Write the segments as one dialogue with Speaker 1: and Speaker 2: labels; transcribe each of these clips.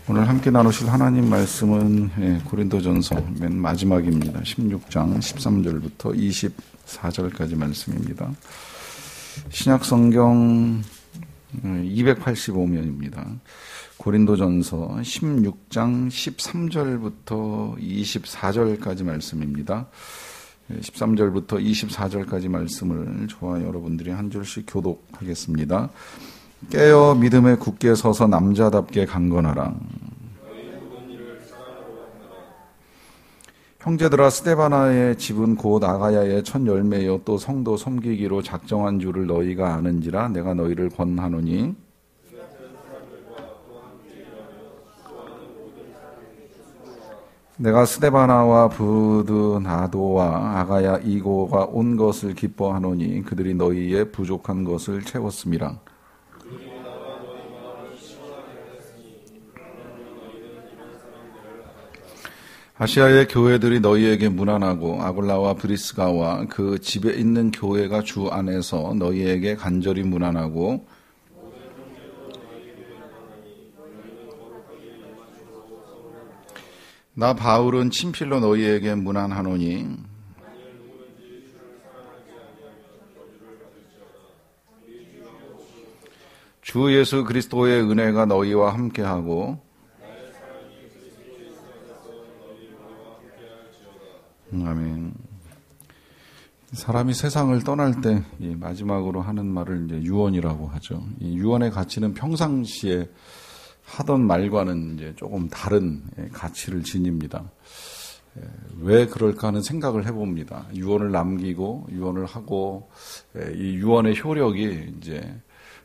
Speaker 1: 오늘 함께 나누실 하나님 말씀은 고린도전서 맨 마지막입니다. 16장 13절부터 24절까지 말씀입니다. 신약성경 285면입니다. 고린도전서 16장 13절부터 24절까지 말씀입니다. 13절부터 24절까지 말씀을 저와 여러분들이 한 줄씩 교독하겠습니다. 깨어 믿음에 굳게 서서 남자답게 강건하라. 형제들아, 스데바나의 집은 곧 아가야의 첫 열매요 또 성도 섬기기로 작정한 줄을 너희가 아는지라. 내가 너희를 권하노니 내가 스데바나와 부드나도와 아가야 이고가 온 것을 기뻐하노니 그들이 너희의 부족한 것을 채웠음이라. 아시아의 교회들이 너희에게 문안하고 아굴라와 브리스가와 그 집에 있는 교회가 주 안에서 너희에게 간절히 문안하고 나 바울은 친필로 너희에게 문안하노니 주 예수 그리스도의 은혜가 너희와 함께하고 아멘. 사람이 세상을 떠날 때 마지막으로 하는 말을 이제 유언이라고 하죠. 이 유언의 가치는 평상시에 하던 말과는 이제 조금 다른 가치를 지닙니다. 왜 그럴까 하는 생각을 해봅니다. 유언을 남기고 유언을 하고 이 유언의 효력이 이제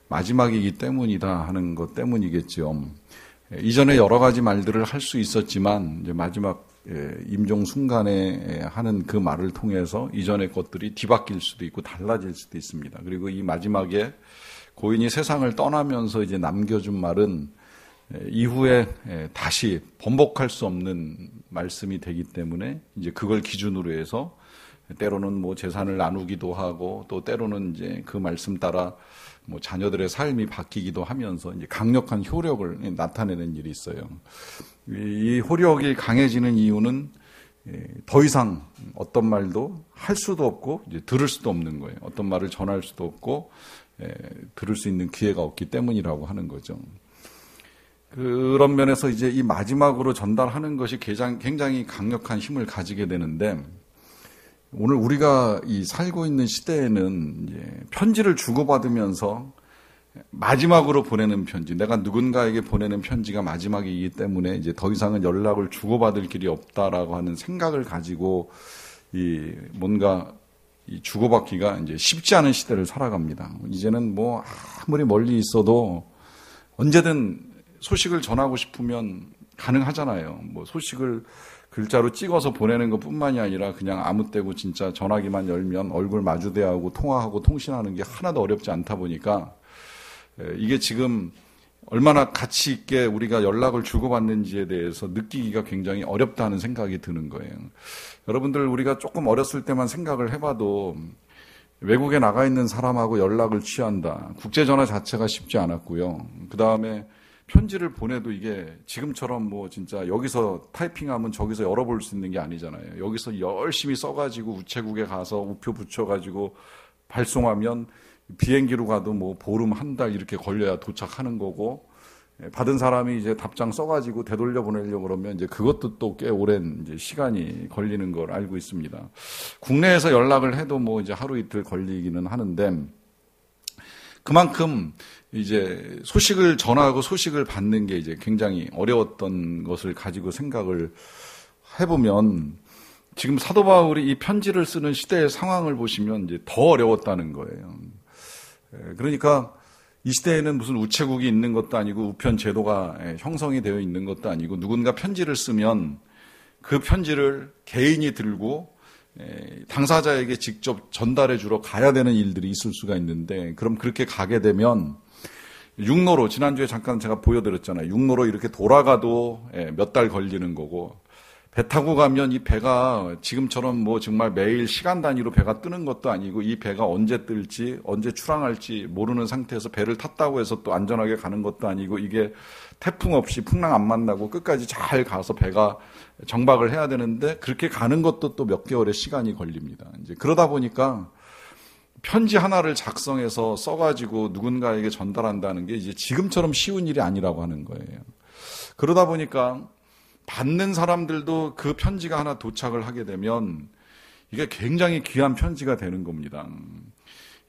Speaker 1: 마지막이기 때문이다 하는 것 때문이겠죠. 이전에 여러 가지 말들을 할 수 있었지만 이제 마지막 임종 순간에 하는 그 말을 통해서 이전의 것들이 뒤바뀔 수도 있고 달라질 수도 있습니다. 그리고 이 마지막에 고인이 세상을 떠나면서 이제 남겨준 말은 이후에 다시 번복할 수 없는 말씀이 되기 때문에 이제 그걸 기준으로 해서 때로는 뭐 재산을 나누기도 하고 또 때로는 이제 그 말씀 따라 뭐 자녀들의 삶이 바뀌기도 하면서 이제 강력한 효력을 나타내는 일이 있어요. 이 효력이 강해지는 이유는 더 이상 어떤 말도 할 수도 없고 이제 들을 수도 없는 거예요. 어떤 말을 전할 수도 없고 들을 수 있는 기회가 없기 때문이라고 하는 거죠. 그런 면에서 이제 이 마지막으로 전달하는 것이 굉장히 강력한 힘을 가지게 되는데 오늘 우리가 이 살고 있는 시대에는 이제 편지를 주고받으면서 마지막으로 보내는 편지, 내가 누군가에게 보내는 편지가 마지막이기 때문에 이제 더 이상은 연락을 주고받을 길이 없다라고 하는 생각을 가지고 뭔가 주고받기가 이제 쉽지 않은 시대를 살아갑니다. 이제는 뭐 아무리 멀리 있어도 언제든 소식을 전하고 싶으면 가능하잖아요. 뭐 소식을 글자로 찍어서 보내는 것뿐만이 아니라 그냥 아무 때고 진짜 전화기만 열면 얼굴 마주대하고 통화하고 통신하는 게 하나도 어렵지 않다 보니까 이게 지금 얼마나 가치 있게 우리가 연락을 주고받는지에 대해서 느끼기가 굉장히 어렵다는 생각이 드는 거예요. 여러분들 우리가 조금 어렸을 때만 생각을 해봐도 외국에 나가 있는 사람하고 연락을 취한다. 국제전화 자체가 쉽지 않았고요. 그 다음에 편지를 보내도 이게 지금처럼 뭐 진짜 여기서 타이핑하면 저기서 열어볼 수 있는 게 아니잖아요. 여기서 열심히 써가지고 우체국에 가서 우표 붙여가지고 발송하면 비행기로 가도 뭐 보름 한 달 이렇게 걸려야 도착하는 거고 받은 사람이 이제 답장 써가지고 되돌려 보내려고 그러면 이제 그것도 또 꽤 오랜 이제 시간이 걸리는 걸 알고 있습니다. 국내에서 연락을 해도 뭐 이제 하루 이틀 걸리기는 하는데 그만큼 이제 소식을 전하고 소식을 받는 게 이제 굉장히 어려웠던 것을 가지고 생각을 해보면 지금 사도 바울이 이 편지를 쓰는 시대의 상황을 보시면 이제 더 어려웠다는 거예요. 그러니까 이 시대에는 무슨 우체국이 있는 것도 아니고 우편 제도가 형성이 되어 있는 것도 아니고 누군가 편지를 쓰면 그 편지를 개인이 들고 당사자에게 직접 전달해 주러 가야 되는 일들이 있을 수가 있는데 그럼 그렇게 가게 되면 육로로 지난주에 잠깐 제가 보여드렸잖아요. 육로로 이렇게 돌아가도 몇 달 걸리는 거고 배 타고 가면 이 배가 지금처럼 뭐 정말 매일 시간 단위로 배가 뜨는 것도 아니고 이 배가 언제 뜰지 언제 출항할지 모르는 상태에서 배를 탔다고 해서 또 안전하게 가는 것도 아니고 이게 태풍 없이 풍랑 안 만나고 끝까지 잘 가서 배가 정박을 해야 되는데 그렇게 가는 것도 또 몇 개월의 시간이 걸립니다. 이제 그러다 보니까 편지 하나를 작성해서 써가지고 누군가에게 전달한다는 게 이제 지금처럼 쉬운 일이 아니라고 하는 거예요. 그러다 보니까 받는 사람들도 그 편지가 하나 도착을 하게 되면 이게 굉장히 귀한 편지가 되는 겁니다.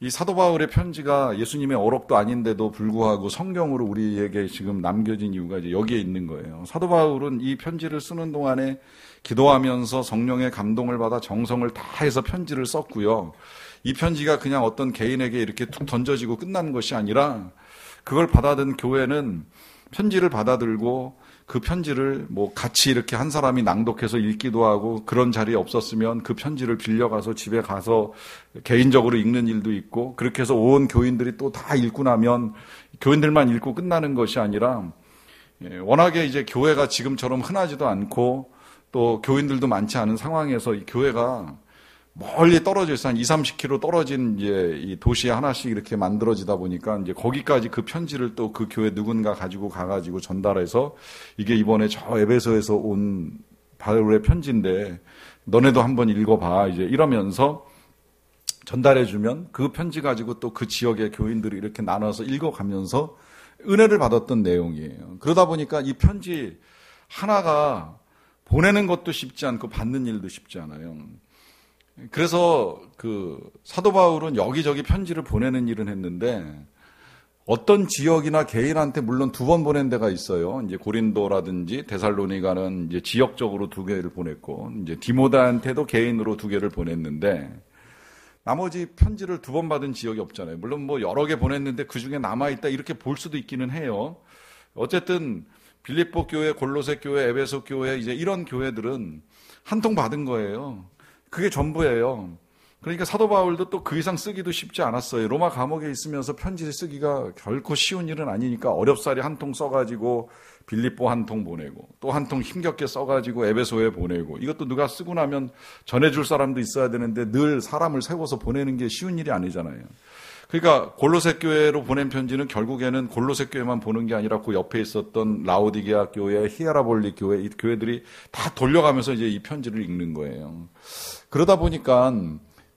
Speaker 1: 이 사도 바울의 편지가 예수님의 어록도 아닌데도 불구하고 성경으로 우리에게 지금 남겨진 이유가 이제 여기에 있는 거예요. 사도 바울은 이 편지를 쓰는 동안에 기도하면서 성령의 감동을 받아 정성을 다해서 편지를 썼고요. 이 편지가 그냥 어떤 개인에게 이렇게 툭 던져지고 끝난 것이 아니라 그걸 받아든 교회는 편지를 받아들고 그 편지를 뭐 같이 이렇게 한 사람이 낭독해서 읽기도 하고 그런 자리에 없었으면 그 편지를 빌려가서 집에 가서 개인적으로 읽는 일도 있고 그렇게 해서 온 교인들이 또 다 읽고 나면 교인들만 읽고 끝나는 것이 아니라 워낙에 이제 교회가 지금처럼 흔하지도 않고 또 교인들도 많지 않은 상황에서 이 교회가 멀리 떨어져 있어 한 20-30km 떨어진 이제 이 도시에 하나씩 이렇게 만들어지다 보니까 이제 거기까지 그 편지를 또 그 교회 누군가 가지고 가가지고 전달해서 이게 이번에 저 에베소에서 온 바울의 편지인데 너네도 한번 읽어봐 이제 이러면서 전달해주면 그 편지 가지고 또 그 지역의 교인들이 이렇게 나눠서 읽어가면서 은혜를 받았던 내용이에요. 그러다 보니까 이 편지 하나가 보내는 것도 쉽지 않고 받는 일도 쉽지 않아요. 그래서 그 사도 바울은 여기저기 편지를 보내는 일은 했는데 어떤 지역이나 개인한테 물론 2번 보낸 데가 있어요. 이제 고린도라든지 데살로니가는 이제 지역적으로 2개를 보냈고 이제 디모데한테도 개인으로 2개를 보냈는데 나머지 편지를 2번 받은 지역이 없잖아요. 물론 뭐 여러 개 보냈는데 그 중에 남아있다 이렇게 볼 수도 있기는 해요. 어쨌든 빌립보 교회, 골로새 교회, 에베소 교회 이제 이런 교회들은 한 통 받은 거예요. 그게 전부예요. 그러니까 사도 바울도 또 그 이상 쓰기도 쉽지 않았어요. 로마 감옥에 있으면서 편지를 쓰기가 결코 쉬운 일은 아니니까 어렵사리 한 통 써가지고 빌립보 한 통 보내고 또 한 통 힘겹게 써가지고 에베소에 보내고 이것도 누가 쓰고 나면 전해줄 사람도 있어야 되는데 늘 사람을 세워서 보내는 게 쉬운 일이 아니잖아요. 그러니까 골로새 교회로 보낸 편지는 결국에는 골로새 교회만 보는 게 아니라 그 옆에 있었던 라오디게아 교회, 히에라볼리 교회 이 교회들이 다 돌려가면서 이제 이 편지를 읽는 거예요. 그러다 보니까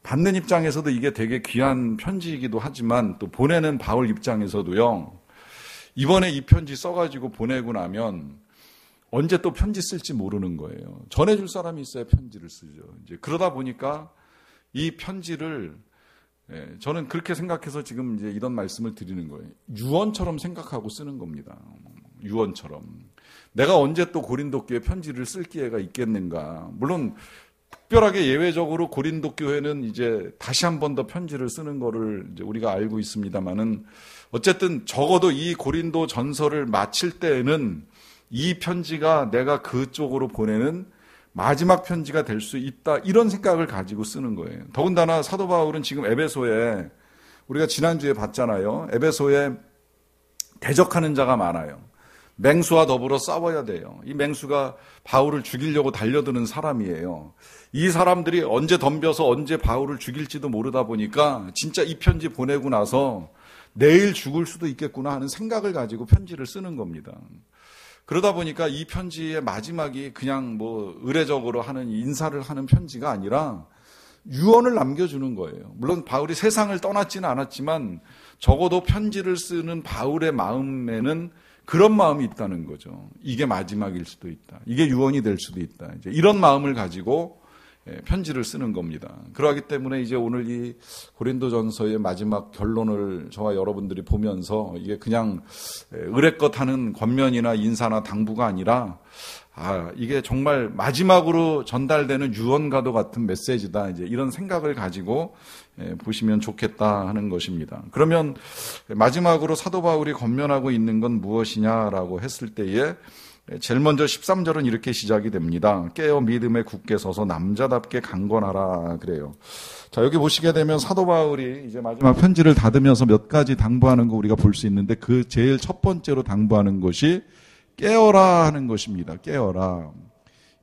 Speaker 1: 받는 입장에서도 이게 되게 귀한 편지이기도 하지만 또 보내는 바울 입장에서도요. 이번에 이 편지 써가지고 보내고 나면 언제 또 편지 쓸지 모르는 거예요. 전해줄 사람이 있어야 편지를 쓰죠. 이제 그러다 보니까 이 편지를 저는 그렇게 생각해서 지금 이제 이런 말씀을 드리는 거예요. 유언처럼 생각하고 쓰는 겁니다. 유언처럼. 내가 언제 또 고린도 교회 편지를 쓸 기회가 있겠는가. 물론 특별하게 예외적으로 고린도 교회는 이제 다시 한 번 더 편지를 쓰는 거를 이제 우리가 알고 있습니다만은 어쨌든 적어도 이 고린도 전서를 마칠 때에는 이 편지가 내가 그쪽으로 보내는 마지막 편지가 될 수 있다 이런 생각을 가지고 쓰는 거예요. 더군다나 사도 바울은 지금 에베소에 우리가 지난주에 봤잖아요. 에베소에 대적하는 자가 많아요. 맹수와 더불어 싸워야 돼요. 이 맹수가 바울을 죽이려고 달려드는 사람이에요. 이 사람들이 언제 덤벼서 언제 바울을 죽일지도 모르다 보니까 진짜 이 편지 보내고 나서 내일 죽을 수도 있겠구나 하는 생각을 가지고 편지를 쓰는 겁니다. 그러다 보니까 이 편지의 마지막이 그냥 뭐 의례적으로 하는 인사를 하는 편지가 아니라 유언을 남겨주는 거예요. 물론 바울이 세상을 떠났지는 않았지만 적어도 편지를 쓰는 바울의 마음에는 그런 마음이 있다는 거죠. 이게 마지막일 수도 있다. 이게 유언이 될 수도 있다. 이제 이런 마음을 가지고 편지를 쓰는 겁니다. 그러기 때문에 이제 오늘 이 고린도전서의 마지막 결론을 저와 여러분들이 보면서 이게 그냥 의례껏 하는 권면이나 인사나 당부가 아니라 이게 정말 마지막으로 전달되는 유언과도 같은 메시지다. 이제 이런 생각을 가지고 보시면 좋겠다 하는 것입니다. 그러면 마지막으로 사도 바울이 권면하고 있는 건 무엇이냐라고 했을 때에 제일 먼저 13절은 이렇게 시작이 됩니다. 깨어 믿음에 굳게 서서 남자답게 강건하라 그래요. 자, 여기 보시게 되면 사도 바울이 이제 마지막 편지를 닫으면서 몇 가지 당부하는 거 우리가 볼 수 있는데 그 제일 첫 번째로 당부하는 것이 깨어라 하는 것입니다. 깨어라.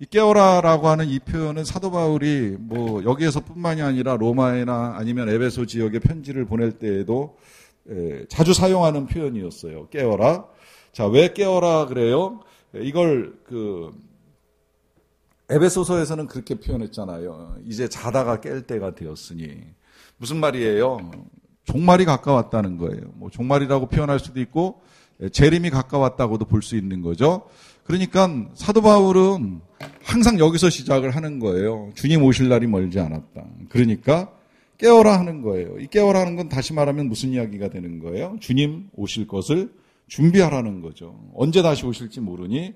Speaker 1: 이 깨어라라고 하는 이 표현은 사도 바울이 뭐 여기에서뿐만이 아니라 로마에나 아니면 에베소 지역에 편지를 보낼 때에도 자주 사용하는 표현이었어요. 깨어라. 자, 왜 깨어라 그래요? 이걸 에베소서에서는 그렇게 표현했잖아요. 이제 자다가 깰 때가 되었으니. 무슨 말이에요? 종말이 가까웠다는 거예요. 뭐 종말이라고 표현할 수도 있고 재림이 가까웠다고도 볼 수 있는 거죠. 그러니까 사도 바울은 항상 여기서 시작을 하는 거예요. 주님 오실 날이 멀지 않았다. 그러니까 깨어라 하는 거예요. 이 깨어라 하는 건 다시 말하면 무슨 이야기가 되는 거예요? 주님 오실 것을 준비하라는 거죠. 언제 다시 오실지 모르니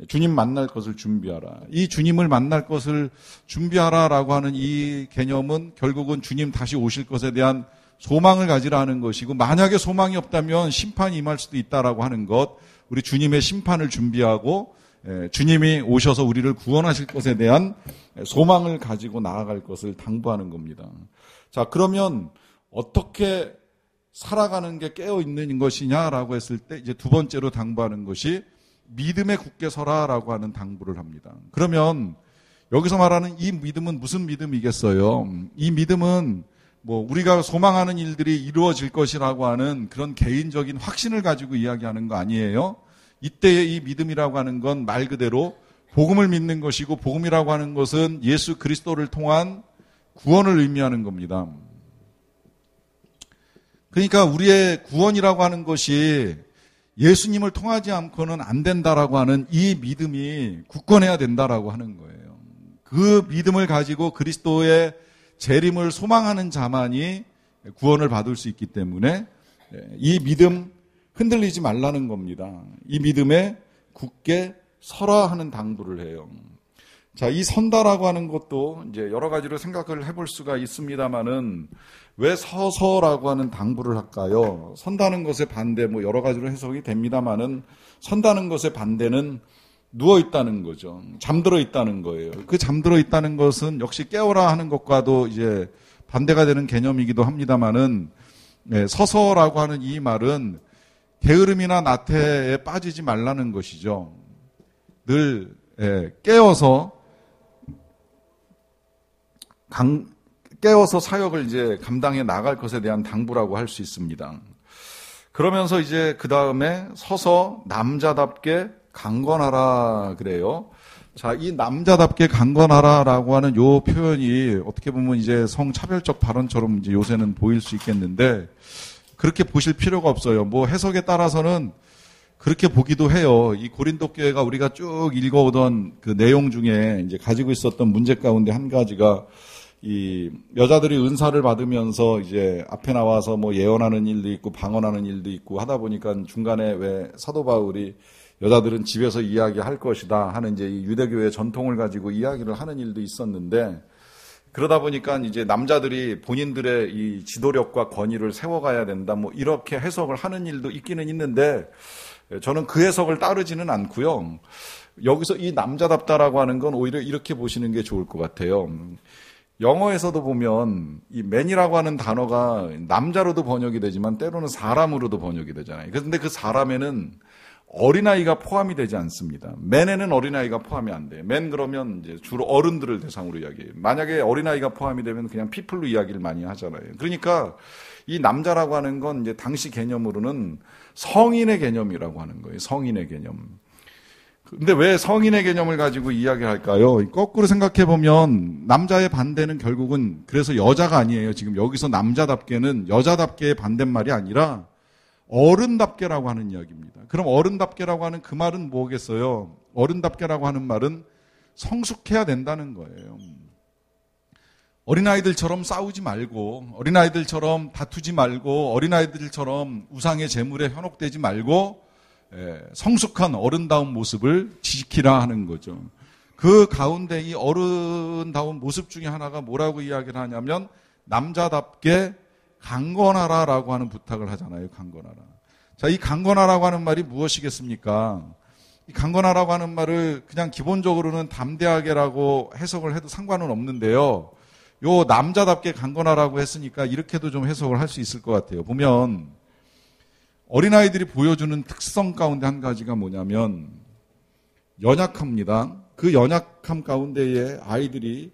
Speaker 1: 주님 만날 것을 준비하라. 이 주님을 만날 것을 준비하라라고 하는 이 개념은 결국은 주님 다시 오실 것에 대한 소망을 가지라는 것이고, 만약에 소망이 없다면 심판이 임할 수도 있다라고 하는 것, 우리 주님의 심판을 준비하고 주님이 오셔서 우리를 구원하실 것에 대한 소망을 가지고 나아갈 것을 당부하는 겁니다. 자, 그러면 어떻게 살아가는 게 깨어 있는 것이냐라고 했을 때 이제 두 번째로 당부하는 것이 믿음에 굳게 서라라고 하는 당부를 합니다. 그러면 여기서 말하는 이 믿음은 무슨 믿음이겠어요? 이 믿음은 뭐 우리가 소망하는 일들이 이루어질 것이라고 하는 그런 개인적인 확신을 가지고 이야기하는 거 아니에요. 이때의 이 믿음이라고 하는 건 말 그대로 복음을 믿는 것이고, 복음이라고 하는 것은 예수 그리스도를 통한 구원을 의미하는 겁니다. 그러니까 우리의 구원이라고 하는 것이 예수님을 통하지 않고는 안 된다라고 하는 이 믿음이 굳건해야 된다라고 하는 거예요. 그 믿음을 가지고 그리스도의 재림을 소망하는 자만이 구원을 받을 수 있기 때문에 이 믿음 흔들리지 말라는 겁니다. 이 믿음에 굳게 서라 하는 당부를 해요. 자, 이 선다라고 하는 것도 이제 여러 가지로 생각을 해볼 수가 있습니다만은 왜 서서라고 하는 당부를 할까요? 선다는 것의 반대 뭐 여러 가지로 해석이 됩니다만은 선다는 것의 반대는 누워 있다는 거죠. 잠들어 있다는 거예요. 그 잠들어 있다는 것은 역시 깨어라 하는 것과도 이제 반대가 되는 개념이기도 합니다만은 서서라고 하는 이 말은 게으름이나 나태에 빠지지 말라는 것이죠. 늘 깨어서 사역을 이제 감당해 나갈 것에 대한 당부라고 할 수 있습니다. 그러면서 이제 그 다음에 서서 남자답게 강건하라 그래요. 자, 이 남자답게 강건하라라고 하는 요 표현이 어떻게 보면 이제 성차별적 발언처럼 이제 요새는 보일 수 있겠는데 그렇게 보실 필요가 없어요. 뭐 해석에 따라서는 그렇게 보기도 해요. 이 고린도 교회가 우리가 쭉 읽어오던 그 내용 중에 이제 가지고 있었던 문제 가운데 한 가지가 이 여자들이 은사를 받으면서 이제 앞에 나와서 뭐 예언하는 일도 있고 방언하는 일도 있고 하다 보니까 중간에 왜 사도 바울이 여자들은 집에서 이야기할 것이다 하는 이제 이 유대교의 전통을 가지고 이야기를 하는 일도 있었는데, 그러다 보니까 이제 남자들이 본인들의 이 지도력과 권위를 세워가야 된다 뭐 이렇게 해석을 하는 일도 있기는 있는데 저는 그 해석을 따르지는 않고요. 여기서 이 남자답다라고 하는 건 오히려 이렇게 보시는 게 좋을 것 같아요. 영어에서도 보면 이 man이라고 하는 단어가 남자로도 번역이 되지만 때로는 사람으로도 번역이 되잖아요. 그런데 그 사람에는 어린아이가 포함이 되지 않습니다. man에는 어린아이가 포함이 안 돼요. man 그러면 이제 주로 어른들을 대상으로 이야기해요. 만약에 어린아이가 포함이 되면 그냥 people로 이야기를 많이 하잖아요. 그러니까 이 남자라고 하는 건 이제 당시 개념으로는 성인의 개념이라고 하는 거예요. 성인의 개념. 근데 왜 성인의 개념을 가지고 이야기할까요? 거꾸로 생각해보면 남자의 반대는 결국은 그래서 여자가 아니에요. 지금 여기서 남자답게는 여자답게의 반대말이 아니라 어른답게라고 하는 이야기입니다. 그럼 어른답게라고 하는 그 말은 뭐겠어요? 어른답게라고 하는 말은 성숙해야 된다는 거예요. 어린아이들처럼 싸우지 말고, 어린아이들처럼 다투지 말고, 어린아이들처럼 우상의 재물에 현혹되지 말고 성숙한 어른다운 모습을 지키라 하는 거죠. 그 가운데 이 어른다운 모습 중에 하나가 뭐라고 이야기를 하냐면 남자답게 강건하라라고 하는 부탁을 하잖아요. 강건하라. 자, 이 강건하라고 하는 말이 무엇이겠습니까? 이 강건하라고 하는 말을 그냥 기본적으로는 담대하게라고 해석을 해도 상관은 없는데요. 요 남자답게 강건하라고 했으니까 이렇게도 좀 해석을 할 수 있을 것 같아요. 보면 어린아이들이 보여주는 특성 가운데 한 가지가 뭐냐면 연약합니다. 그 연약함 가운데에 아이들이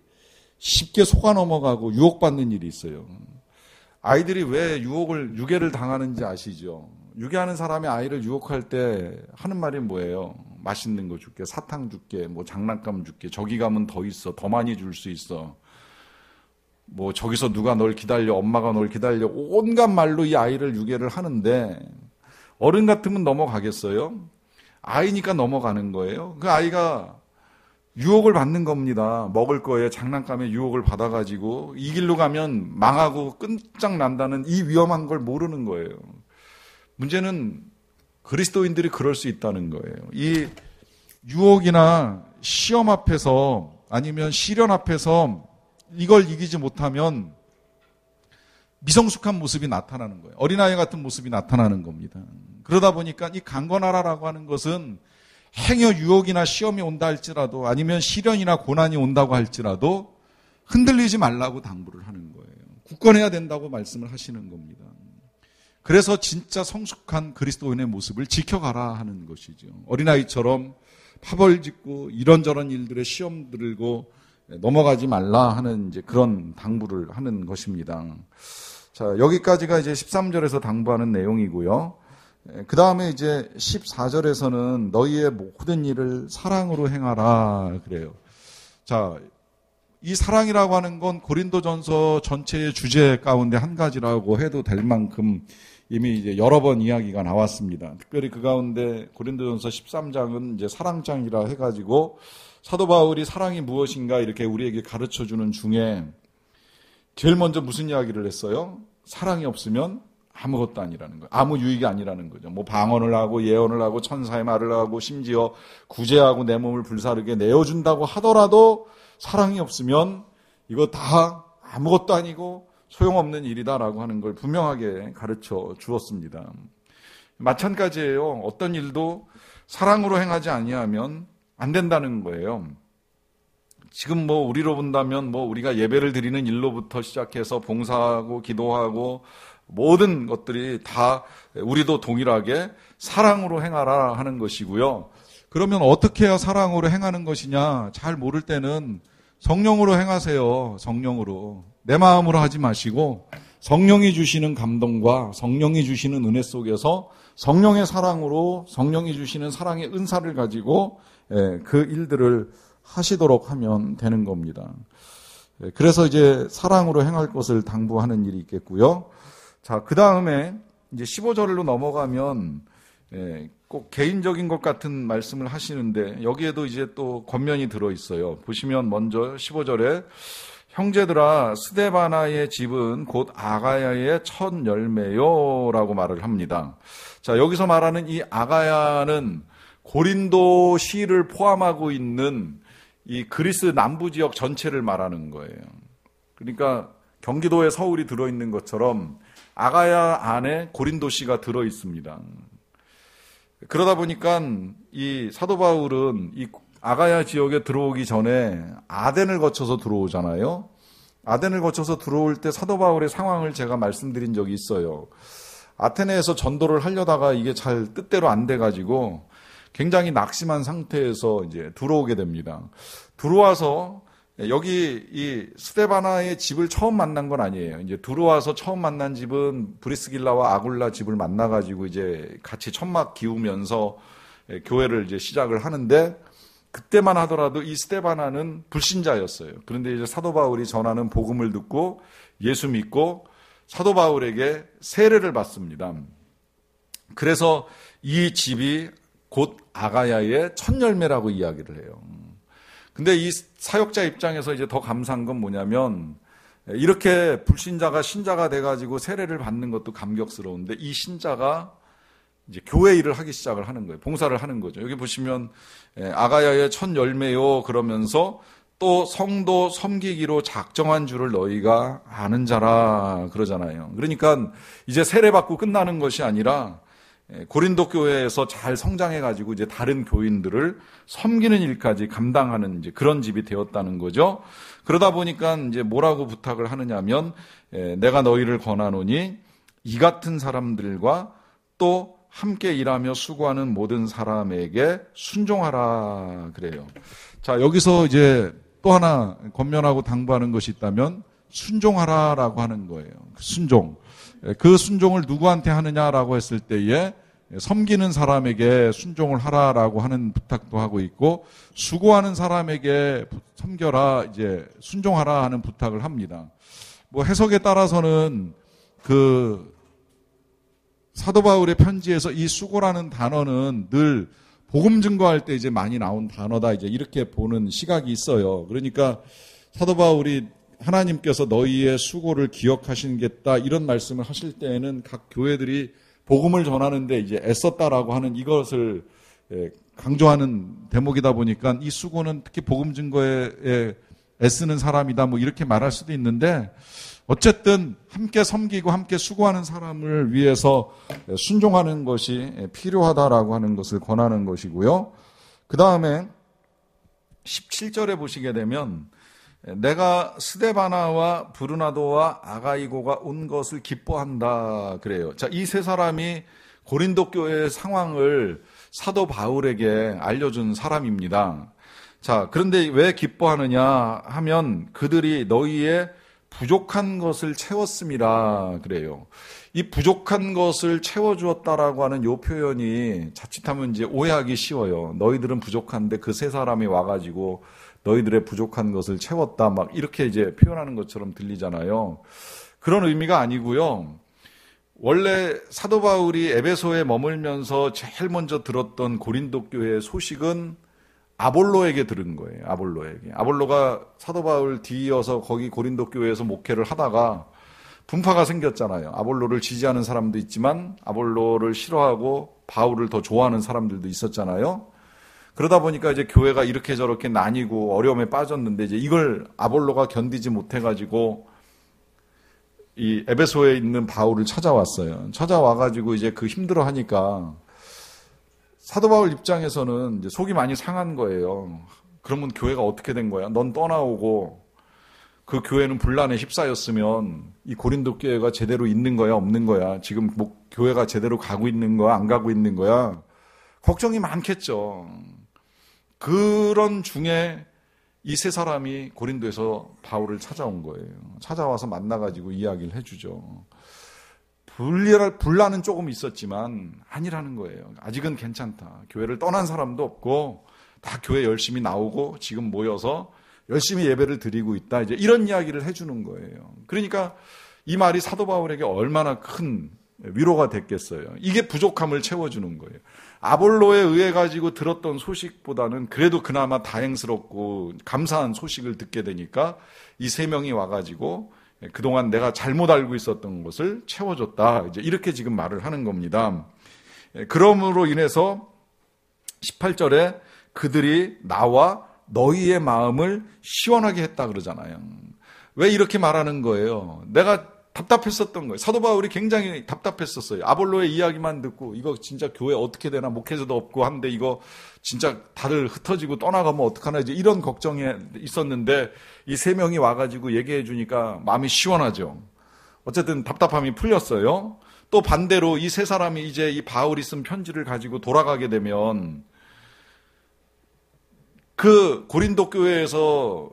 Speaker 1: 쉽게 속아 넘어가고 유혹받는 일이 있어요. 아이들이 왜 유괴를 당하는지 아시죠? 유괴하는 사람이 아이를 유혹할 때 하는 말이 뭐예요? 맛있는 거 줄게, 사탕 줄게, 뭐 장난감 줄게, 저기 가면 더 있어, 더 많이 줄 수 있어. 뭐 저기서 누가 널 기다려, 엄마가 널 기다려, 온갖 말로 이 아이를 유괴를 하는데 어른 같으면 넘어가겠어요? 아이니까 넘어가는 거예요. 그 아이가 유혹을 받는 겁니다. 먹을 거에 장난감에 유혹을 받아가지고 이 길로 가면 망하고 끝장난다는 이 위험한 걸 모르는 거예요. 문제는 그리스도인들이 그럴 수 있다는 거예요. 이 유혹이나 시험 앞에서 아니면 시련 앞에서 이걸 이기지 못하면 미성숙한 모습이 나타나는 거예요. 어린아이 같은 모습이 나타나는 겁니다. 그러다 보니까 이 강건하라라고 하는 것은 행여 유혹이나 시험이 온다 할지라도 아니면 시련이나 고난이 온다고 할지라도 흔들리지 말라고 당부를 하는 거예요. 굳건해야 된다고 말씀을 하시는 겁니다. 그래서 진짜 성숙한 그리스도인의 모습을 지켜가라 하는 것이죠. 어린아이처럼 파벌짓고 이런저런 일들에 시험 들고 넘어가지 말라 하는 이제 그런 당부를 하는 것입니다. 자, 여기까지가 이제 13절에서 당부하는 내용이고요. 그 다음에 이제 14절에서는 너희의 모든 일을 사랑으로 행하라 그래요. 자, 이 사랑이라고 하는 건 고린도전서 전체의 주제 가운데 한 가지라고 해도 될 만큼 이미 이제 여러 번 이야기가 나왔습니다. 특별히 그 가운데 고린도전서 13장은 이제 사랑장이라 해가지고 사도 바울이 사랑이 무엇인가 이렇게 우리에게 가르쳐 주는 중에 제일 먼저 무슨 이야기를 했어요? 사랑이 없으면 아무것도 아니라는 거예요. 아무 유익이 아니라는 거죠. 뭐 방언을 하고 예언을 하고 천사의 말을 하고 심지어 구제하고 내 몸을 불사르게 내어준다고 하더라도 사랑이 없으면 이거 다 아무것도 아니고 소용없는 일이다라고 하는 걸 분명하게 가르쳐 주었습니다. 마찬가지예요. 어떤 일도 사랑으로 행하지 아니하면 안 된다는 거예요. 지금 뭐 우리로 본다면 뭐 우리가 예배를 드리는 일로부터 시작해서 봉사하고 기도하고 모든 것들이 다 우리도 동일하게 사랑으로 행하라 하는 것이고요. 그러면 어떻게 해야 사랑으로 행하는 것이냐? 잘 모를 때는 성령으로 행하세요. 성령으로. 내 마음으로 하지 마시고 성령이 주시는 감동과 성령이 주시는 은혜 속에서 성령의 사랑으로 성령이 주시는 사랑의 은사를 가지고 그 일들을 하시도록 하면 되는 겁니다. 그래서 이제 사랑으로 행할 것을 당부하는 일이 있겠고요. 자, 그 다음에 이제 15절로 넘어가면 꼭 개인적인 것 같은 말씀을 하시는데 여기에도 이제 또 권면이 들어있어요. 보시면 먼저 15절에 형제들아 스데바나의 집은 곧 아가야의 첫 열매요 라고 말을 합니다. 자, 여기서 말하는 이 아가야는 고린도 시를 포함하고 있는 이 그리스 남부 지역 전체를 말하는 거예요. 그러니까 경기도에 서울이 들어있는 것처럼 아가야 안에 고린도시가 들어있습니다. 그러다 보니까 이 사도 바울은 이 아가야 지역에 들어오기 전에 아덴을 거쳐서 들어오잖아요. 아덴을 거쳐서 들어올 때 사도 바울의 상황을 제가 말씀드린 적이 있어요. 아테네에서 전도를 하려다가 이게 잘 뜻대로 안 돼가지고 굉장히 낙심한 상태에서 이제 들어오게 됩니다. 들어와서 여기 이 스데바나의 집을 처음 만난 건 아니에요. 이제 들어와서 처음 만난 집은 브리스길라와 아굴라 집을 만나가지고 이제 같이 천막 기우면서 교회를 이제 시작을 하는데 그때만 하더라도 이 스데바나는 불신자였어요. 그런데 이제 사도 바울이 전하는 복음을 듣고 예수 믿고 사도 바울에게 세례를 받습니다. 그래서 이 집이 곧 아가야의 첫 열매라고 이야기를 해요. 근데 이 사역자 입장에서 이제 더 감사한 건 뭐냐면 이렇게 불신자가 신자가 돼가지고 세례를 받는 것도 감격스러운데 이 신자가 이제 교회 일을 하기 시작을 하는 거예요. 봉사를 하는 거죠. 여기 보시면 아가야의 첫 열매요 그러면서 또 성도 섬기기로 작정한 줄을 너희가 아는 자라 그러잖아요. 그러니까 이제 세례 받고 끝나는 것이 아니라 고린도 교회에서 잘 성장해가지고 이제 다른 교인들을 섬기는 일까지 감당하는 이제 그런 집이 되었다는 거죠. 그러다 보니까 이제 뭐라고 부탁을 하느냐면 내가 너희를 권하노니 이 같은 사람들과 또 함께 일하며 수고하는 모든 사람에게 순종하라 그래요. 자, 여기서 이제 또 하나 권면하고 당부하는 것이 있다면 순종하라라고 하는 거예요. 순종. 그 순종을 누구한테 하느냐라고 했을 때에 섬기는 사람에게 순종을 하라라고 하는 부탁도 하고 있고, 수고하는 사람에게 섬겨라, 이제 순종하라 하는 부탁을 합니다. 뭐 해석에 따라서는 그 사도 바울의 편지에서 이 수고라는 단어는 늘 복음 증거할 때 이제 많이 나온 단어다, 이제 이렇게 보는 시각이 있어요. 그러니까 사도 바울이 하나님께서 너희의 수고를 기억하시겠다 이런 말씀을 하실 때에는 각 교회들이 복음을 전하는데 이제 애썼다라고 하는 이것을 강조하는 대목이다 보니까 이 수고는 특히 복음 증거에 애쓰는 사람이다, 뭐 이렇게 말할 수도 있는데, 어쨌든 함께 섬기고 함께 수고하는 사람을 위해서 순종하는 것이 필요하다라고 하는 것을 권하는 것이고요. 그 다음에 17절에 보시게 되면 내가 스데바나와 브루나도와 아가이고가 온 것을 기뻐한다 그래요. 자, 이 세 사람이 고린도 교회의 상황을 사도 바울에게 알려준 사람입니다. 자, 그런데 왜 기뻐하느냐 하면 그들이 너희의 부족한 것을 채웠음이라 그래요. 이 부족한 것을 채워주었다라고 하는 이 표현이 자칫하면 이제 오해하기 쉬워요. 너희들은 부족한데 그 세 사람이 와가지고 너희들의 부족한 것을 채웠다, 막 이렇게 이제 표현하는 것처럼 들리잖아요. 그런 의미가 아니고요. 원래 사도 바울이 에베소에 머물면서 제일 먼저 들었던 고린도 교회의 소식은 아볼로에게 들은 거예요. 아볼로가 사도 바울 뒤이어서 거기 고린도 교회에서 목회를 하다가 분파가 생겼잖아요. 아볼로를 지지하는 사람도 있지만 아볼로를 싫어하고 바울을 더 좋아하는 사람들도 있었잖아요. 그러다 보니까 이제 교회가 이렇게 저렇게 나뉘고 어려움에 빠졌는데, 이제 이걸 아볼로가 견디지 못해가지고 이 에베소에 있는 바울을 찾아왔어요. 찾아와가지고 이제 그 힘들어 하니까 사도 바울 입장에서는 이제 속이 많이 상한 거예요. 그러면 교회가 어떻게 된 거야? 넌 떠나오고 그 교회는 분란에 휩싸였으면 이 고린도 교회가 제대로 있는 거야, 없는 거야? 지금 뭐 교회가 제대로 가고 있는 거야, 안 가고 있는 거야? 걱정이 많겠죠. 그런 중에 이 세 사람이 고린도에서 바울을 찾아온 거예요. 찾아와서 만나가지고 이야기를 해주죠. 분란은 조금 있었지만 아니라는 거예요. 아직은 괜찮다. 교회를 떠난 사람도 없고 다 교회 열심히 나오고 지금 모여서 열심히 예배를 드리고 있다. 이제 이런 이야기를 해주는 거예요. 그러니까 이 말이 사도 바울에게 얼마나 큰 위로가 됐겠어요. 이게 부족함을 채워주는 거예요. 아볼로에 의해 가지고 들었던 소식보다는 그래도 그나마 다행스럽고 감사한 소식을 듣게 되니까 이 세 명이 와가지고 그동안 내가 잘못 알고 있었던 것을 채워줬다. 이제 이렇게 지금 말을 하는 겁니다. 그러므로 인해서 18절에 그들이 나와 너희의 마음을 시원하게 했다 그러잖아요. 왜 이렇게 말하는 거예요? 내가 답답했었던 거예요. 사도 바울이 굉장히 답답했었어요. 아볼로의 이야기만 듣고 이거 진짜 교회 어떻게 되나, 목회자도 없고 한데 이거 진짜 다들 흩어지고 떠나가면 어떡하나, 이제 이런 걱정이 있었는데 이 세 명이 와가지고 얘기해 주니까 마음이 시원하죠. 어쨌든 답답함이 풀렸어요. 또 반대로 이 세 사람이 이제 이 바울이 쓴 편지를 가지고 돌아가게 되면 그 고린도 교회에서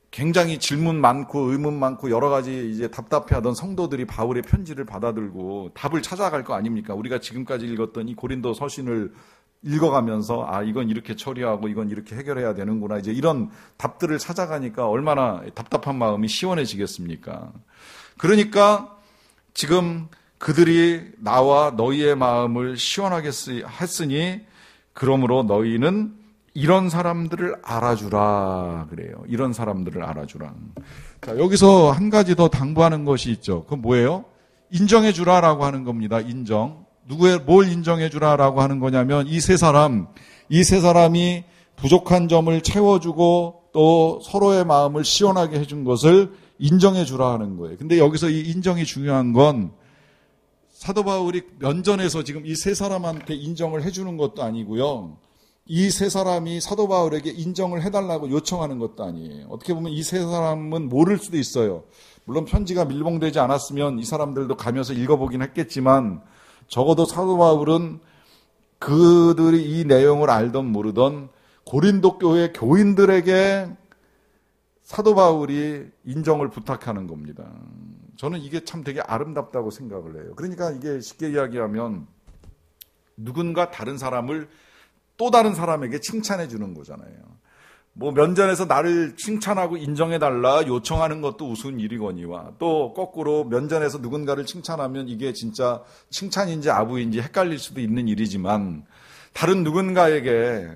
Speaker 1: 굉장히 질문 많고 의문 많고 여러 가지 이제 답답해하던 성도들이 바울의 편지를 받아들고 답을 찾아갈 거 아닙니까? 우리가 지금까지 읽었던 이 고린도 서신을 읽어가면서 아, 이건 이렇게 처리하고 이건 이렇게 해결해야 되는구나, 이제 이런 답들을 찾아가니까 얼마나 답답한 마음이 시원해지겠습니까? 그러니까 지금 그들이 나와 너희의 마음을 시원하게 했으니 그러므로 너희는 이런 사람들을 알아주라 그래요. 이런 사람들을 알아주라. 자, 여기서 한 가지 더 당부하는 것이 있죠. 그건 뭐예요? 인정해주라라고 하는 겁니다. 인정. 뭘 인정해주라라고 하는 거냐면 이 세 사람이 부족한 점을 채워주고 또 서로의 마음을 시원하게 해준 것을 인정해주라 하는 거예요. 근데 여기서 이 인정이 중요한 건 사도 바울이 면전에서 지금 이 세 사람한테 인정을 해주는 것도 아니고요. 이 세 사람이 사도 바울에게 인정을 해달라고 요청하는 것도 아니에요. 어떻게 보면 이 세 사람은 모를 수도 있어요. 물론 편지가 밀봉되지 않았으면 이 사람들도 가면서 읽어보긴 했겠지만 적어도 사도 바울은 그들이 이 내용을 알던 모르던 고린도 교회 교인들에게 사도 바울이 인정을 부탁하는 겁니다. 저는 이게 참 되게 아름답다고 생각을 해요. 그러니까 이게 쉽게 이야기하면 누군가 다른 사람을 또 다른 사람에게 칭찬해 주는 거잖아요. 뭐 면전에서 나를 칭찬하고 인정해달라 요청하는 것도 우스운 일이거니와 또 거꾸로 면전에서 누군가를 칭찬하면 이게 진짜 칭찬인지 아부인지 헷갈릴 수도 있는 일이지만 다른 누군가에게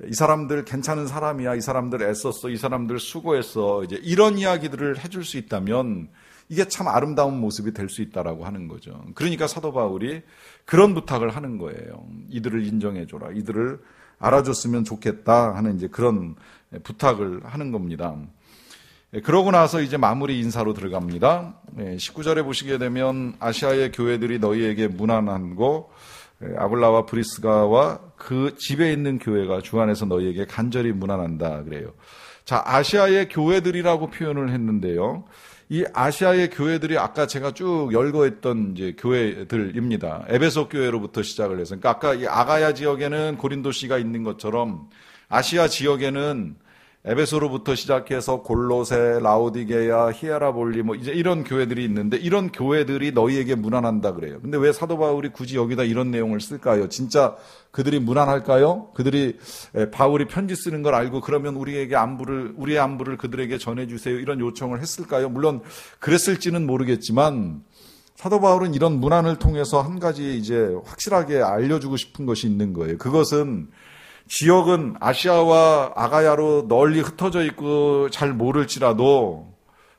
Speaker 1: 이 사람들 괜찮은 사람이야, 이 사람들 애썼어, 이 사람들 수고했어, 이제 이런 이야기들을 해줄 수 있다면 이게 참 아름다운 모습이 될 수 있다라고 하는 거죠. 그러니까 사도 바울이 그런 부탁을 하는 거예요. 이들을 인정해줘라, 이들을 알아줬으면 좋겠다 하는 이제 그런 부탁을 하는 겁니다. 그러고 나서 이제 마무리 인사로 들어갑니다. 19절에 보시게 되면 아시아의 교회들이 너희에게 무난하고 아굴라와 브리스가와 그 집에 있는 교회가 주 안에서 너희에게 간절히 무난한다 그래요. 자, 아시아의 교회들이라고 표현을 했는데요. 이 아시아의 교회들이 아까 제가 쭉 열거했던 이제 교회들입니다. 에베소 교회로부터 시작을 해서, 그러니까 아까 이 아가야 지역에는 고린도시가 있는 것처럼 아시아 지역에는 에베소로부터 시작해서 골로새, 라오디게야, 히에라볼리 뭐 이제 이런 교회들이 있는데 이런 교회들이 너희에게 무난한다 그래요. 근데 왜 사도 바울이 굳이 여기다 이런 내용을 쓸까요? 진짜 그들이 무난할까요? 그들이 바울이 편지 쓰는 걸 알고 그러면 우리의 안부를 그들에게 전해주세요 이런 요청을 했을까요? 물론 그랬을지는 모르겠지만 사도 바울은 이런 문안을 통해서 한 가지 이제 확실하게 알려주고 싶은 것이 있는 거예요. 그것은 지역은 아시아와 아가야로 널리 흩어져 있고 잘 모를지라도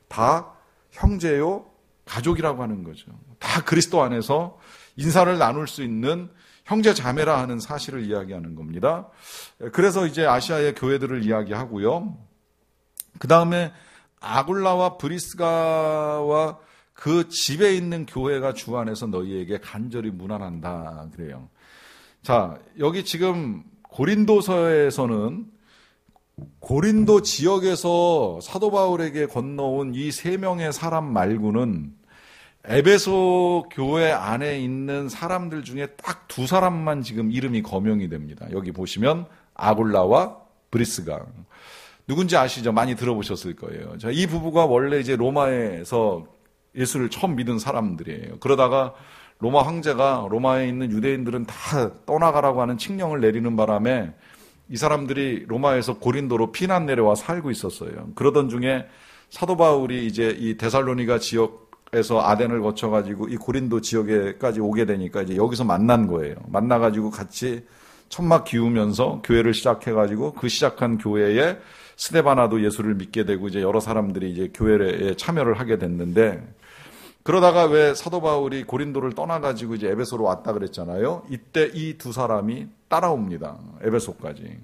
Speaker 1: 다 형제요, 가족이라고 하는 거죠. 다 그리스도 안에서 인사를 나눌 수 있는 형제 자매라 하는 사실을 이야기하는 겁니다. 그래서 이제 아시아의 교회들을 이야기하고요. 그 다음에 아굴라와 브리스가와 그 집에 있는 교회가 주 안에서 너희에게 간절히 무난한다 그래요. 자, 여기 지금 고린도서에서는 고린도 지역에서 사도 바울에게 건너온 이 세 명의 사람 말고는 에베소 교회 안에 있는 사람들 중에 딱 두 사람만 지금 이름이 거명이 됩니다. 여기 보시면 아굴라와 브리스가. 누군지 아시죠? 많이 들어보셨을 거예요. 자, 이 부부가 원래 이제 로마에서 예수를 처음 믿은 사람들이에요. 그러다가 로마 황제가 로마에 있는 유대인들은 다 떠나가라고 하는 칙령을 내리는 바람에 이 사람들이 로마에서 고린도로 피난 내려와 살고 있었어요. 그러던 중에 사도 바울이 이제 이 데살로니가 지역에서 아덴을 거쳐가지고 이 고린도 지역에까지 오게 되니까 이제 여기서 만난 거예요. 만나가지고 같이 천막 기우면서 교회를 시작해가지고 그 시작한 교회에 스데바나도 예수를 믿게 되고 이제 여러 사람들이 이제 교회에 참여를 하게 됐는데 그러다가 왜 사도 바울이 고린도를 떠나가지고 이제 에베소로 왔다 그랬잖아요. 이때 이 두 사람이 따라옵니다. 에베소까지.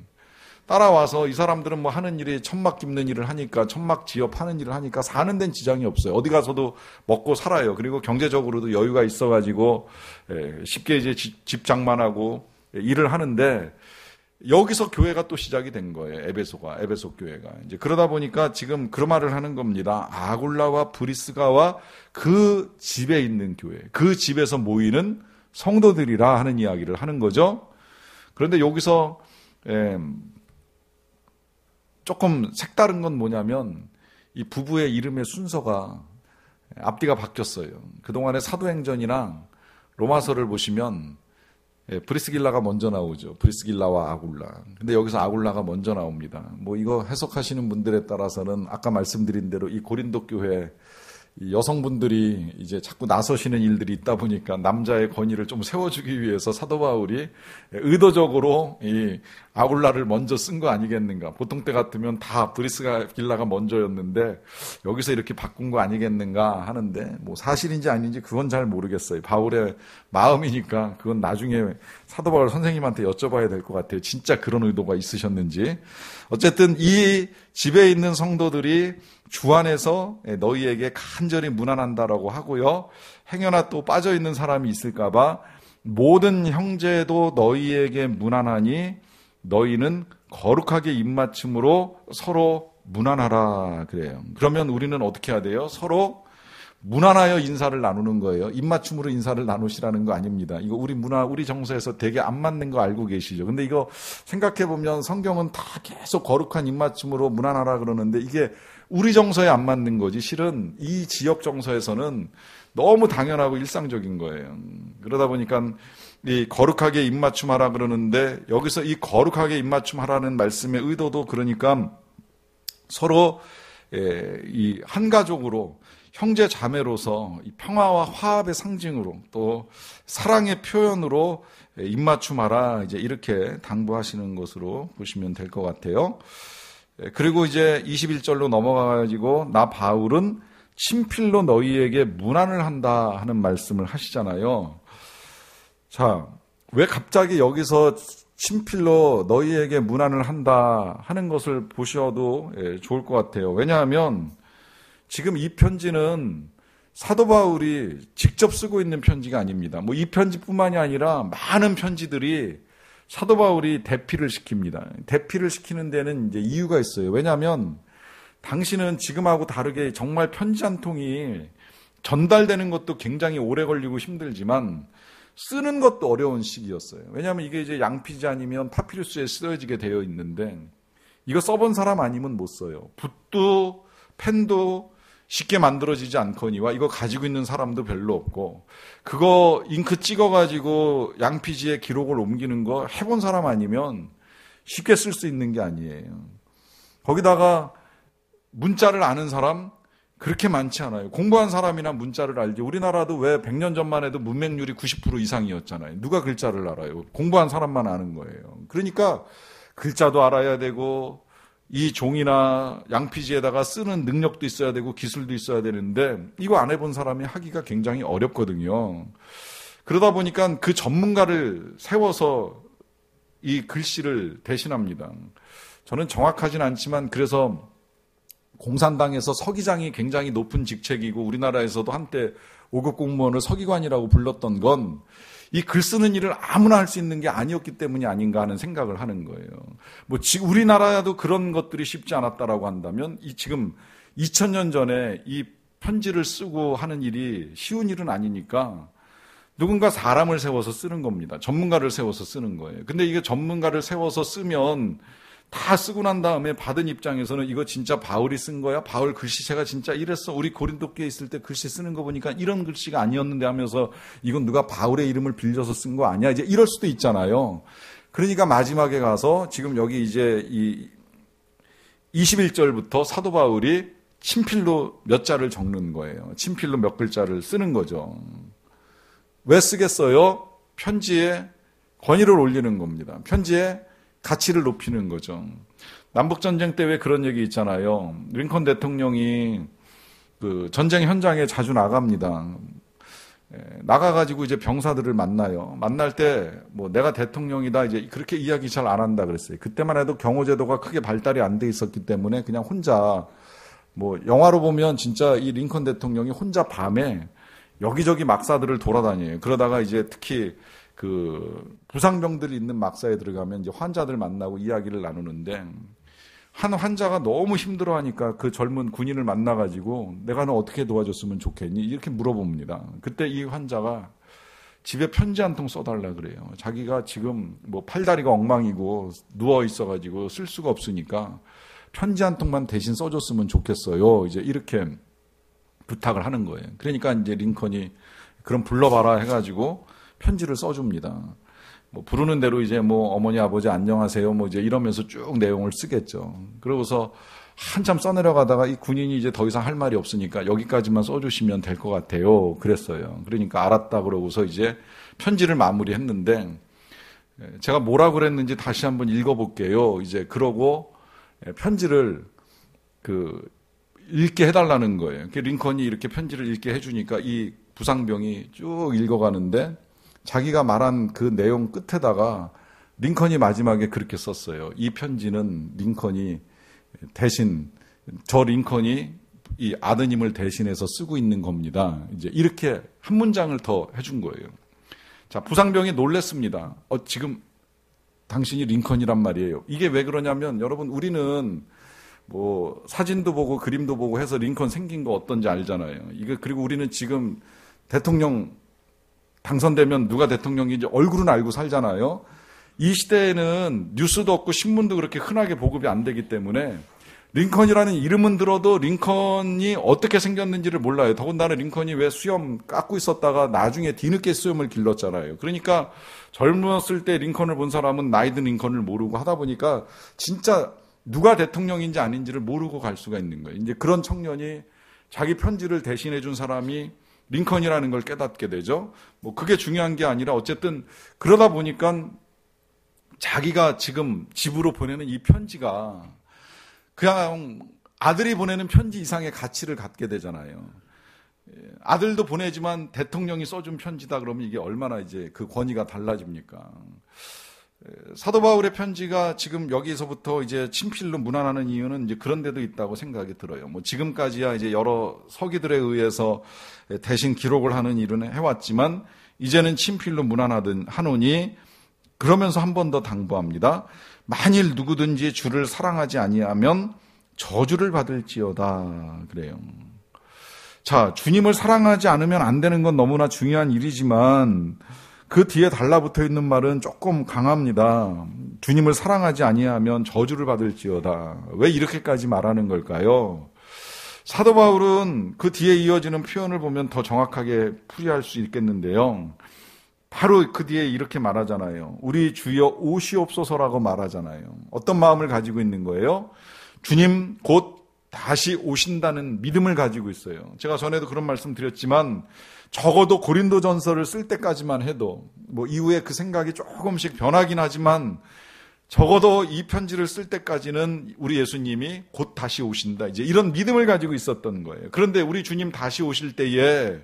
Speaker 1: 따라와서 이 사람들은 뭐 하는 일이 천막 깁는 일을 하니까 천막 지업하는 일을 하니까 사는 데는 지장이 없어요. 어디 가서도 먹고 살아요. 그리고 경제적으로도 여유가 있어가지고 쉽게 이제 집 장만하고 일을 하는데 여기서 교회가 또 시작이 된 거예요. 에베소 교회가. 이제 그러다 보니까 지금 그 말을 하는 겁니다. 아굴라와 브리스가와 그 집에 있는 교회, 그 집에서 모이는 성도들이라 하는 이야기를 하는 거죠. 그런데 여기서 조금 색다른 건 뭐냐면 이 부부의 이름의 순서가 앞뒤가 바뀌었어요. 그동안에 사도행전이랑 로마서를 보시면 브리스길라가 먼저 나오죠. 브리스길라와 아굴라. 근데 여기서 아굴라가 먼저 나옵니다. 뭐 이거 해석하시는 분들에 따라서는 아까 말씀드린 대로 이 고린도 교회 이 여성분들이 이제 자꾸 나서시는 일들이 있다 보니까 남자의 권위를 좀 세워주기 위해서 사도 바울이 의도적으로 이 아굴라를 먼저 쓴 거 아니겠는가. 보통 때 같으면 다 브리스길라가 먼저였는데 여기서 이렇게 바꾼 거 아니겠는가 하는데 뭐 사실인지 아닌지 그건 잘 모르겠어요. 바울의 마음이니까 그건 나중에 사도 바울 선생님한테 여쭤봐야 될 것 같아요. 진짜 그런 의도가 있으셨는지. 어쨌든 이 집에 있는 성도들이 주 안에서 너희에게 간절히 무난한다라고 하고요. 행여나 또 빠져있는 사람이 있을까봐 모든 형제도 너희에게 무난하니 너희는 거룩하게 입맞춤으로 서로 무난하라 그래요. 그러면 우리는 어떻게 해야 돼요? 서로 무난하여 인사를 나누는 거예요. 입맞춤으로 인사를 나누시라는 거 아닙니다. 이거 우리 문화, 우리 정서에서 되게 안 맞는 거 알고 계시죠? 근데 이거 생각해보면 성경은 다 계속 거룩한 입맞춤으로 무난하라 그러는데 이게 우리 정서에 안 맞는 거지. 실은 이 지역 정서에서는 너무 당연하고 일상적인 거예요. 그러다 보니까 이 거룩하게 입맞춤하라 그러는데 여기서 이 거룩하게 입맞춤하라는 말씀의 의도도 그러니까 서로 이 한 가족으로 형제 자매로서 이 평화와 화합의 상징으로 또 사랑의 표현으로 입맞춤하라 이제 이렇게 당부하시는 것으로 보시면 될 것 같아요. 그리고 이제 21절로 넘어가가지고 나 바울은 친필로 너희에게 문안을 한다 하는 말씀을 하시잖아요. 자, 왜 갑자기 여기서 친필로 너희에게 문안을 한다 하는 것을 보셔도 좋을 것 같아요. 왜냐하면 지금 이 편지는 사도 바울이 직접 쓰고 있는 편지가 아닙니다. 뭐 이 편지뿐만이 아니라 많은 편지들이 사도 바울이 대피를 시킵니다. 대피를 시키는 데는 이제 이유가 있어요. 왜냐하면 당시는 지금하고 다르게 정말 편지 한 통이 전달되는 것도 굉장히 오래 걸리고 힘들지만 쓰는 것도 어려운 시기였어요. 왜냐하면 이게 이제 양피지 아니면 파피루스에 쓰여지게 되어 있는데 이거 써본 사람 아니면 못 써요. 붓도 펜도 쉽게 만들어지지 않거니와 이거 가지고 있는 사람도 별로 없고 그거 잉크 찍어가지고 양피지에 기록을 옮기는 거 해본 사람 아니면 쉽게 쓸 수 있는 게 아니에요. 거기다가 문자를 아는 사람 그렇게 많지 않아요. 공부한 사람이나 문자를 알지. 우리나라도 왜 100년 전만 해도 문맹률이 90% 이상이었잖아요. 누가 글자를 알아요? 공부한 사람만 아는 거예요. 그러니까 글자도 알아야 되고 이 종이나 양피지에다가 쓰는 능력도 있어야 되고 기술도 있어야 되는데 이거 안 해본 사람이 하기가 굉장히 어렵거든요. 그러다 보니까 그 전문가를 세워서 이 글씨를 대신합니다. 저는 정확하진 않지만 그래서 공산당에서 서기장이 굉장히 높은 직책이고 우리나라에서도 한때 5급 공무원을 서기관이라고 불렀던 건 이 글 쓰는 일을 아무나 할 수 있는 게 아니었기 때문이 아닌가 하는 생각을 하는 거예요. 뭐 지금 우리나라도 그런 것들이 쉽지 않았다라고 한다면 이 지금 2000년 전에 이 편지를 쓰고 하는 일이 쉬운 일은 아니니까 누군가 사람을 세워서 쓰는 겁니다. 전문가를 세워서 쓰는 거예요. 근데 이게 전문가를 세워서 쓰면 다 쓰고 난 다음에 받은 입장에서는 이거 진짜 바울이 쓴 거야? 바울 글씨체가 진짜 이랬어? 우리 고린도교에 있을 때 글씨 쓰는 거 보니까 이런 글씨가 아니었는데 하면서 이건 누가 바울의 이름을 빌려서 쓴 거 아니야? 이제 이럴 수도 있잖아요. 그러니까 마지막에 가서 지금 여기 이제 이 21절부터 사도 바울이 친필로 몇 자를 적는 거예요. 친필로 몇 글자를 쓰는 거죠. 왜 쓰겠어요? 편지에 권위를 올리는 겁니다. 편지에 가치를 높이는 거죠. 남북전쟁 때 왜 그런 얘기 있잖아요. 링컨 대통령이 그 전쟁 현장에 자주 나갑니다. 나가가지고 이제 병사들을 만나요. 만날 때 뭐 내가 대통령이다 이제 그렇게 이야기 잘 안 한다 그랬어요. 그때만 해도 경호제도가 크게 발달이 안 돼 있었기 때문에 그냥 혼자 뭐 영화로 보면 진짜 이 링컨 대통령이 혼자 밤에 여기저기 막사들을 돌아다녀요. 그러다가 이제 특히 그 부상병들이 있는 막사에 들어가면 이제 환자들 만나고 이야기를 나누는데 한 환자가 너무 힘들어하니까 그 젊은 군인을 만나가지고 내가 너 어떻게 도와줬으면 좋겠니? 이렇게 물어봅니다. 그때 이 환자가 집에 편지 한 통 써달라 그래요. 자기가 지금 뭐 팔다리가 엉망이고 누워 있어가지고 쓸 수가 없으니까 편지 한 통만 대신 써줬으면 좋겠어요. 이제 이렇게 부탁을 하는 거예요. 그러니까 이제 링컨이 그럼 불러봐라 해가지고 편지를 써줍니다. 뭐 부르는 대로 이제 뭐 어머니 아버지 안녕하세요 뭐 이제 이러면서 쭉 내용을 쓰겠죠. 그러고서 한참 써내려가다가 이 군인이 이제 더 이상 할 말이 없으니까 여기까지만 써주시면 될 것 같아요. 그랬어요. 그러니까 알았다 그러고서 이제 편지를 마무리했는데 제가 뭐라 그랬는지 다시 한번 읽어볼게요. 이제 그러고 편지를 그 읽게 해달라는 거예요. 링컨이 이렇게 편지를 읽게 해주니까 이 부상병이 쭉 읽어가는데 자기가 말한 그 내용 끝에다가 링컨이 마지막에 그렇게 썼어요. 이 편지는 링컨이 대신 저 링컨이 이 아드님을 대신해서 쓰고 있는 겁니다. 이제 이렇게 한 문장을 더 해준 거예요. 자, 부상병이 놀랬습니다. 지금 당신이 링컨이란 말이에요. 이게 왜 그러냐면 여러분 우리는 뭐 사진도 보고 그림도 보고 해서 링컨 생긴 거 어떤지 알잖아요. 그리고 우리는 지금 대통령 당선되면 누가 대통령인지 얼굴은 알고 살잖아요. 이 시대에는 뉴스도 없고 신문도 그렇게 흔하게 보급이 안 되기 때문에 링컨이라는 이름은 들어도 링컨이 어떻게 생겼는지를 몰라요. 더군다나 링컨이 왜 수염 깎고 있었다가 나중에 뒤늦게 수염을 길렀잖아요. 그러니까 젊었을 때 링컨을 본 사람은 나이 든 링컨을 모르고 하다 보니까 진짜 누가 대통령인지 아닌지를 모르고 갈 수가 있는 거예요. 이제 그런 청년이 자기 편지를 대신해 준 사람이 링컨이라는 걸 깨닫게 되죠. 뭐 그게 중요한 게 아니라 어쨌든 그러다 보니까 자기가 지금 집으로 보내는 이 편지가 그냥 아들이 보내는 편지 이상의 가치를 갖게 되잖아요. 아들도 보내지만 대통령이 써준 편지다 그러면 이게 얼마나 이제 그 권위가 달라집니까? 사도 바울의 편지가 지금 여기서부터 이제 친필로 문안하는 이유는 이제 그런 데도 있다고 생각이 들어요. 뭐 지금까지야 이제 여러 서기들에 의해서 대신 기록을 하는 일은 해왔지만 이제는 친필로 하노니 그러면서 한 번 더 당부합니다. 만일 누구든지 주를 사랑하지 아니하면 저주를 받을지어다 그래요. 자, 주님을 사랑하지 않으면 안 되는 건 너무나 중요한 일이지만 그 뒤에 달라붙어 있는 말은 조금 강합니다. 주님을 사랑하지 아니하면 저주를 받을지어다. 왜 이렇게까지 말하는 걸까요? 사도 바울은 그 뒤에 이어지는 표현을 보면 더 정확하게 풀이할 수 있겠는데요. 바로 그 뒤에 이렇게 말하잖아요. 우리 주여 오시옵소서라고 말하잖아요. 어떤 마음을 가지고 있는 거예요? 주님 곧 다시 오신다는 믿음을 가지고 있어요. 제가 전에도 그런 말씀 드렸지만 적어도 고린도전서를 쓸 때까지만 해도 뭐 이후에 그 생각이 조금씩 변하긴 하지만 적어도 이 편지를 쓸 때까지는 우리 예수님이 곧 다시 오신다. 이제 이런 믿음을 가지고 있었던 거예요. 그런데 우리 주님 다시 오실 때에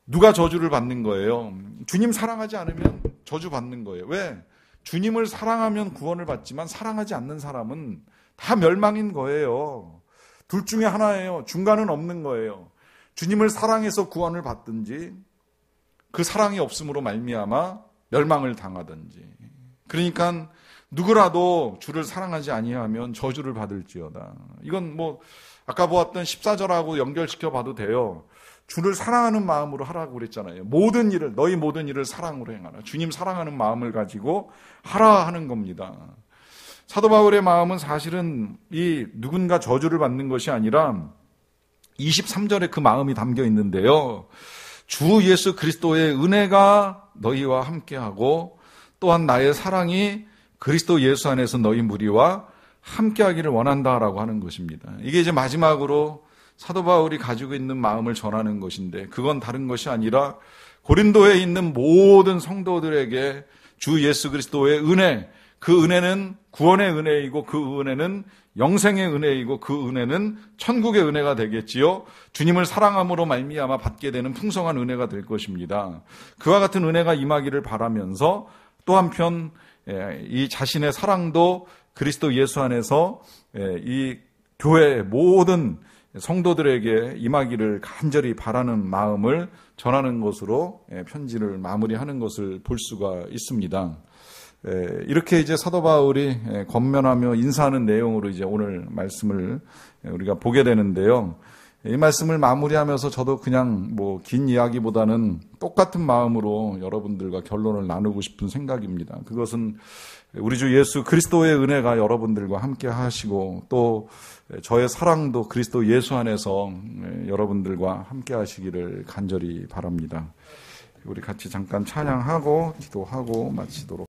Speaker 1: 누가 저주를 받는 거예요? 주님 사랑하지 않으면 저주 받는 거예요. 왜? 주님을 사랑하면 구원을 받지만 사랑하지 않는 사람은 다 멸망인 거예요. 둘 중에 하나예요. 중간은 없는 거예요. 주님을 사랑해서 구원을 받든지 그 사랑이 없음으로 말미암아 멸망을 당하든지. 그러니까 누구라도 주를 사랑하지 아니하면 저주를 받을지어다. 이건 뭐 아까 보았던 14절하고 연결시켜 봐도 돼요. 주를 사랑하는 마음으로 하라고 그랬잖아요. 모든 일을, 너희 모든 일을 사랑으로 행하라. 주님 사랑하는 마음을 가지고 하라 하는 겁니다. 사도 바울의 마음은 사실은 이 누군가 저주를 받는 것이 아니라 23절에 그 마음이 담겨 있는데요. 주 예수 그리스도의 은혜가 너희와 함께하고 또한 나의 사랑이 그리스도 예수 안에서 너희 무리와 함께하기를 원한다라고 하는 것입니다. 이게 이제 마지막으로 사도 바울이 가지고 있는 마음을 전하는 것인데 그건 다른 것이 아니라 고린도에 있는 모든 성도들에게 주 예수 그리스도의 은혜, 그 은혜는 구원의 은혜이고 그 은혜는 영생의 은혜이고 그 은혜는 천국의 은혜가 되겠지요. 주님을 사랑함으로 말미암아 받게 되는 풍성한 은혜가 될 것입니다. 그와 같은 은혜가 임하기를 바라면서 또 한편 이 자신의 사랑도 그리스도 예수 안에서 이 교회의 모든 성도들에게 임하기를 간절히 바라는 마음을 전하는 것으로 편지를 마무리하는 것을 볼 수가 있습니다. 이렇게 이제 사도 바울이 권면하며 인사하는 내용으로 이제 오늘 말씀을 우리가 보게 되는데요. 이 말씀을 마무리하면서 저도 그냥 뭐 긴 이야기보다는 똑같은 마음으로 여러분들과 결론을 나누고 싶은 생각입니다. 그것은 우리 주 예수 그리스도의 은혜가 여러분들과 함께 하시고 또 저의 사랑도 그리스도 예수 안에서 여러분들과 함께 하시기를 간절히 바랍니다. 우리 같이 잠깐 찬양하고 기도하고 마치도록